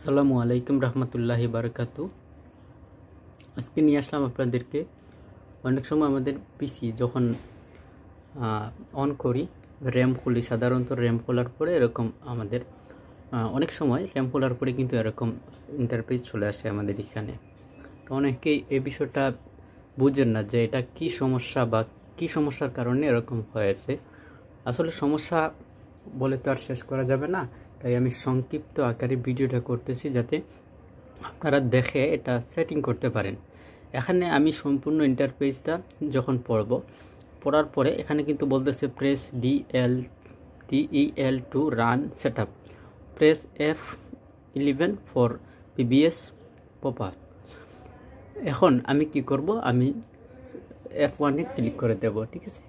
আসসালামু আলাইকুম রহমতুল্লাহি বারাকাতু। আজকে নিয়ে আসলাম আপনাদেরকে অনেক সময় আমাদের পিসি যখন অন করি, র্যাম খুলি, সাধারণত র্যাম খোলার পরে এরকম আমাদের অনেক সময় র্যাম খোলার পরে কিন্তু এরকম ইন্টারফেস চলে আসে আমাদের এখানে। তো অনেকেই এই বিষয়টা বুঝেন না যে এটা কি সমস্যা বা কি সমস্যার কারণে এরকম হয়েছে। আসলে সমস্যা বলে তো আর শেষ করা যাবে না, তাই আমি সংক্ষিপ্ত আকারে ভিডিওটা করতেছি যাতে আপনারা দেখে এটা সেটিং করতে পারেন। এখানে আমি সম্পূর্ণ ইন্টারফেসটা যখন পড়ার পরে এখানে কিন্তু বলতেছে press DEL to run setup, press F11 for PBS popup. এখন আমি কি করব, আমি F1 এ ক্লিক করে দেব। ঠিক আছে,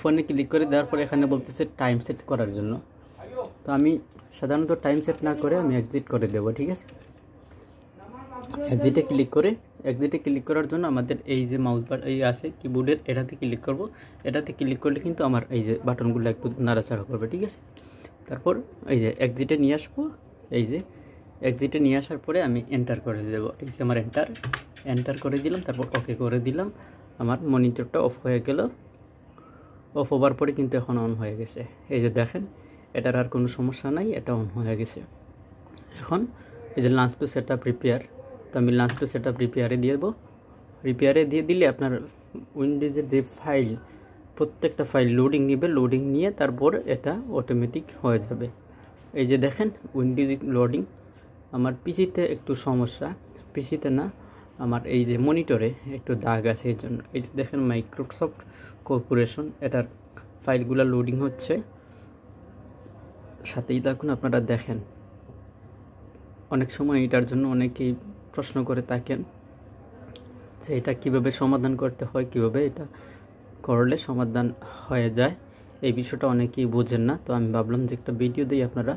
F1 এ ক্লিক করে দেওয়ার পরে এখানে বলতেছে টাইম সেট করার জন্য। তো আমি সাধারণত টাইম সেট না করে আমি এক্সিট করে দেব। ঠিক আছে, এক্সিটে ক্লিক করার জন্য আমাদের এই যে মাউস বাটন এই আছে কিবোর্ডের, এটাতে ক্লিক করব। এটাতে ক্লিক করলে কিন্তু আমার এই যে বাটনগুলো একটু নাড়াচাড়া করবে। ঠিক আছে, তারপর এই যে এক্সিটে নিয়ে আসবো। এই যে এক্সিটে নিয়ে আসার পরে আমি এন্টার করে দেব। এই যে আমার এন্টার করে দিলাম, তারপর ওকে করে দিলাম। আমার মনিটরটা অফ হয়ে গেল। অফ হওয়ার পরে কিন্তু এখন অন হয়ে গেছে। এই যে দেখেন, এটার আর কোনো সমস্যা নাই, এটা অন হয়ে গেছে। এখন এই যে launch to set up repair, তো আমি লাঞ্চ টু সেট আপ রিপেয়ারে দিয়ে দেবো। রিপেয়ারে দিয়ে দিলে আপনার উইন্ডোজের যে ফাইল, প্রত্যেকটা ফাইল লোডিং নেবে, লোডিং নিয়ে তারপর এটা অটোমেটিক হয়ে যাবে। এই যে দেখেন উইন্ডোজ লোডিং। আমার পিসিতে একটু সমস্যা, পিসিতে না, আমার এই যে মনিটরে একটু দাগ আছে, এই জন্য। এই যে দেখেন মাইক্রোসফট কর্পোরেশন, এটার ফাইলগুলো লোডিং হচ্ছে। সাথেই থাকুন, আপনারা দেখেন। অনেক সময় এটার জন্য অনেকেই প্রশ্ন করে থাকেন যে এটা কিভাবে সমাধান করতে হয়, কিভাবে এটা করলে সমাধান হয়ে যায়। এই বিষয়টা অনেকেই বোঝেন না, তো আমি ভাবলাম যে একটা ভিডিও দিই, আপনারা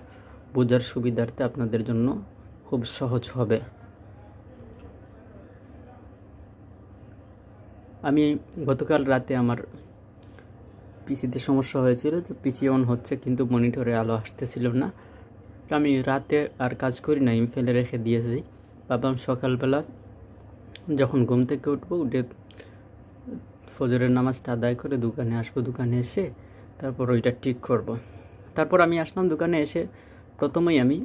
বোঝার সুবিধার্থে আপনাদের জন্য খুব সহজ হবে। আমি গতকাল রাতে আমার পিসিতে সমস্যা হয়েছিল যে পিসি অন হচ্ছে কিন্তু মনিটরে আলো আসতেছিল না। তো আমি রাতে আর কাজ করি না, আমি ফেলে রেখে দিয়েছি। ভাবলাম সকালবেলা যখন ঘুম থেকে উঠবো, উঠে ফজরের নামাজটা আদায় করে দোকানে আসবো, দোকানে এসে তারপর ওইটা ঠিক করব। তারপর আমি আসলাম দোকানে এসে, প্রথমেই আমি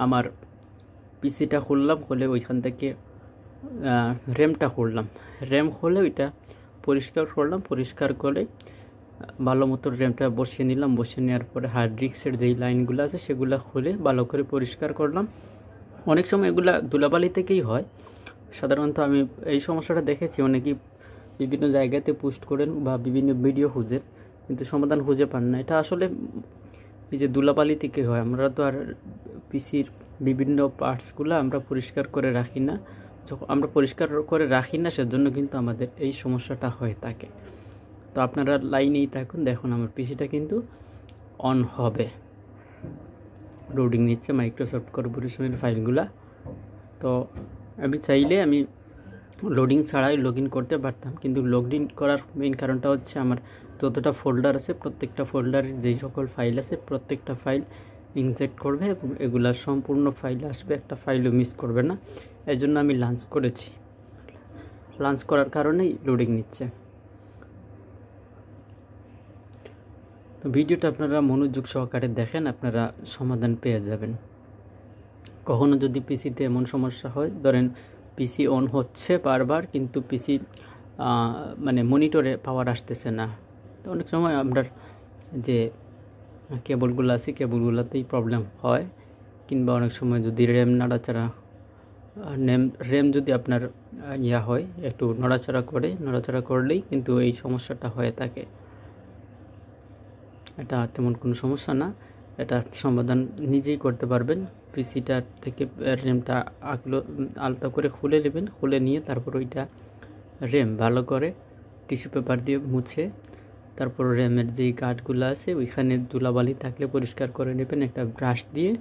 আমার পিসিটা খুললাম, খুলে ওইখান থেকে র্যামটা খুললাম। র্যাম খুলে ওইটা পরিষ্কার করলাম, পরিষ্কার করে ভালো মতো র্যামটা বসিয়ে নিলাম। বসিয়ে নেওয়ার পরে হার্ড ডিস্কের যেই লাইনগুলো আছে সেগুলো খুলে ভালো করে পরিষ্কার করলাম। অনেক সময় এগুলা ধুলাবালি থেকেই হয়। সাধারণত আমি এই সমস্যাটা দেখেছি, অনেকেই বিভিন্ন জায়গাতে পোস্ট করেন বা বিভিন্ন ভিডিও খুঁজেন, কিন্তু সমাধান খুঁজে পান না। এটা আসলে এই যে ধুলাবালি থেকে হয়। আমরা তো আর পিসির বিভিন্ন পার্টসগুলো আমরা পরিষ্কার করে রাখি না। যখন আমরা পরিষ্কার করে রাখি না, সেজন্য কিন্তু আমাদের এই সমস্যাটা হয়ে থাকে। তো আপনারা লাইনেই থাকুন, দেখুন আমার পিসিটা কিন্তু অন হবে, লোডিং নিচ্ছে মাইক্রোসফট কর্পোরেশনের ফাইলগুলা। তো আমি চাইলে আমি লোডিং ছাড়াই লগ ইন করতে পারতাম, কিন্তু লগ ইন করার মেইন কারণটা হচ্ছে আমার যতটা ফোল্ডার আছে, প্রত্যেকটা ফোল্ডারের যেই সকল ফাইল আছে প্রত্যেকটা ফাইল ইনজেক্ট করবে এবং এগুলা সম্পূর্ণ ফাইল আসবে, একটা ফাইলও মিস করবে না। এই জন্য আমি লঞ্চ করেছি, লঞ্চ করার কারণেই লোডিং নিচ্ছে। তো ভিডিওটা আপনারা মনোযোগ সহকারে দেখেন, আপনারা সমাধান পেয়ে যাবেন। কখনো যদি পিসিতে এমন সমস্যা হয়, ধরেন পিসি অন হচ্ছে বারবার কিন্তু পিসি মানে মনিটরে পাওয়ার আসতেছে না, তো অনেক সময় আপনার যে কেবলগুলো আছে কেবলগুলোতেই প্রবলেম হয়। কিংবা অনেক সময় যদি র্যাম নাড়াচাড়া, র্যাম যদি আপনার হয়, একটু নড়াচড়া করলেই কিন্তু এই সমস্যাটা হয়ে থাকে। এটা তেমন কোনো সমস্যা না, এটা সমাধান নিজেই করতে পারবেন। পিসিটা থেকে র্যামটা আলতো করে খুলে নেবেন, খুলে নিয়ে তারপর ওইটা র্যাম ভালো করে টিস্যু পেপার দিয়ে মুছে, তারপর র্যামের যেই গার্ডগুলো আছে ওইখানে ধুলাবালি থাকলে পরিষ্কার করে নেবেন। একটা ব্রাশ দিয়ে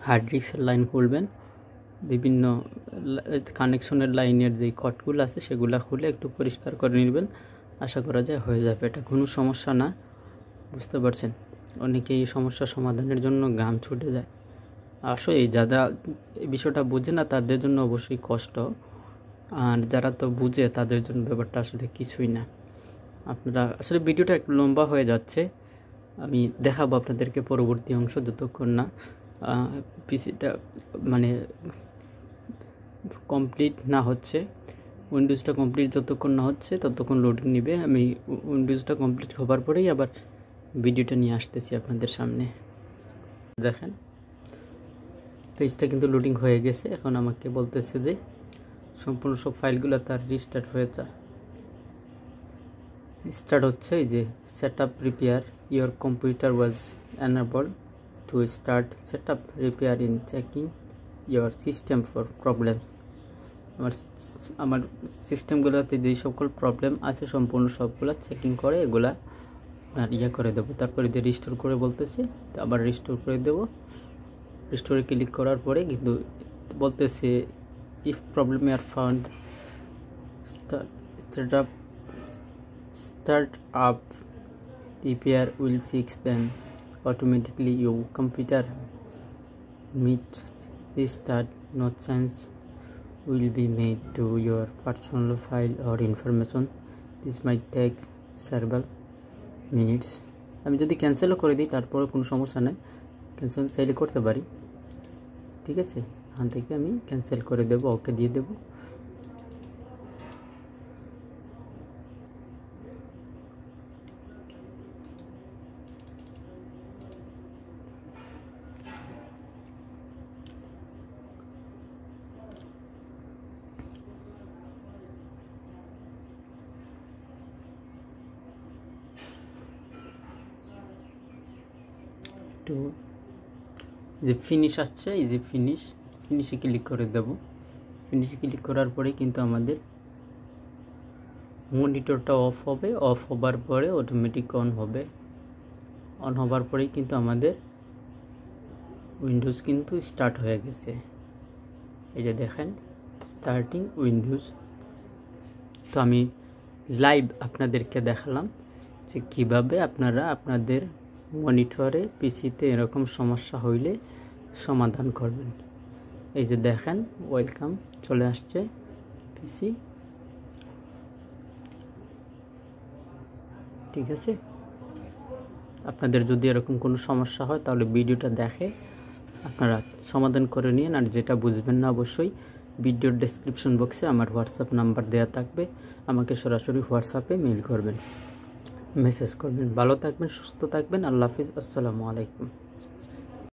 হার্ড ডিস্কের লাইন খুলবেন, বিভিন্ন কানেকশনের লাইনের যেই কটগুলো আছে সেগুলো খুলে একটু পরিষ্কার করে নেবেন। আশা করা যায় হয়ে যাবে, এটা কোনো সমস্যা না। বুঝতে পারছেন, অনেকেই এই সমস্যা সমাধানের জন্য গ্রাম ছুটে যায়। আসলে যারা এই বিষয়টা বুঝে না তাদের জন্য অবশ্যই কষ্ট, আর যারা তো বুঝে তাদের জন্য ব্যাপারটা আসলে কিছুই না। আপনারা আসলে ভিডিওটা একটু লম্বা হয়ে যাচ্ছে, আমি দেখাবো আপনাদেরকে পরবর্তী অংশ, যতক্ষণ না পিসিটা মানে কমপ্লিট না হচ্ছে, উইন্ডোজটা কমপ্লিট যতক্ষণ না হচ্ছে ততক্ষণ লোডিং নেবে। আমি উইন্ডোজটা কমপ্লিট হবার পরেই আবার ভিডিওটা নিয়ে আসতেছি আপনাদের সামনে। দেখেন পেজটা কিন্তু লোডিং হয়ে গেছে। এখন আমাকে বলতেছে যে সম্পূর্ণ সব ফাইলগুলো তার রিস্টার্ট হয়ে যায়, স্টার্ট হচ্ছে। এই যে setup repair, your computer was enable to start setup repair in checking your system for problems. আমার সিস্টেমগুলোতে যেই সকল প্রবলেম আছে সম্পূর্ণ সবগুলো চেকিং করে এগুলা আর করে দেবো। তারপরে দিয়ে রিস্টোর করে বলতেছে, আবার রিস্টোর করে দেবো। রিস্টোরে ক্লিক করার পরে কিন্তু বলতেছে if problem are found start up repair will fix them automatically. Your computer meet restart, no change will be made to your personal file or information. This might take several minutes. আমি যদি ক্যান্সেলও করে দিই তারপরে কোনো সমস্যা নেই, cancel চাইলে করতে পারি। ঠিক আছে, এখান থেকে আমি ক্যান্সেল করে দেব, ওকে দিয়ে দেব। তো যে ফিনিশ আসছে, এই যে ফিনিশে ক্লিক করে দেব। ফিনিশে ক্লিক করার পরে কিন্তু আমাদের মনিটরটা অফ হবে, অফ হবার পরে অটোমেটিক অন হবে। অন হবার পরেই কিন্তু আমাদের উইন্ডোজ কিন্তু স্টার্ট হয়ে গেছে। এই যে দেখেন স্টার্টিং উইন্ডোজ। তো আমি লাইভ আপনাদেরকে দেখালাম যে কিভাবে আপনারা আপনাদের মনিটরে পিসিতে এরকম সমস্যা হইলে সমাধান করবেন। এই যে দেখেন ওয়েলকাম চলে আসছে পিসি। ঠিক আছে, আপনাদের যদি এরকম কোনো সমস্যা হয় তাহলে ভিডিওটা দেখে আপনারা সমাধান করে নিন। আর যেটা বুঝবেন না অবশ্যই ভিডিওর ডেসক্রিপশন বক্সে আমার হোয়াটসঅ্যাপ নাম্বার দেওয়া থাকবে, আমাকে সরাসরি হোয়াটসঅ্যাপে মেল করবেন, মেসেজ করবেন। ভালো থাকবেন, সুস্থ থাকবেন। আল্লাহ হাফিজ, আসসালামু আলাইকুম।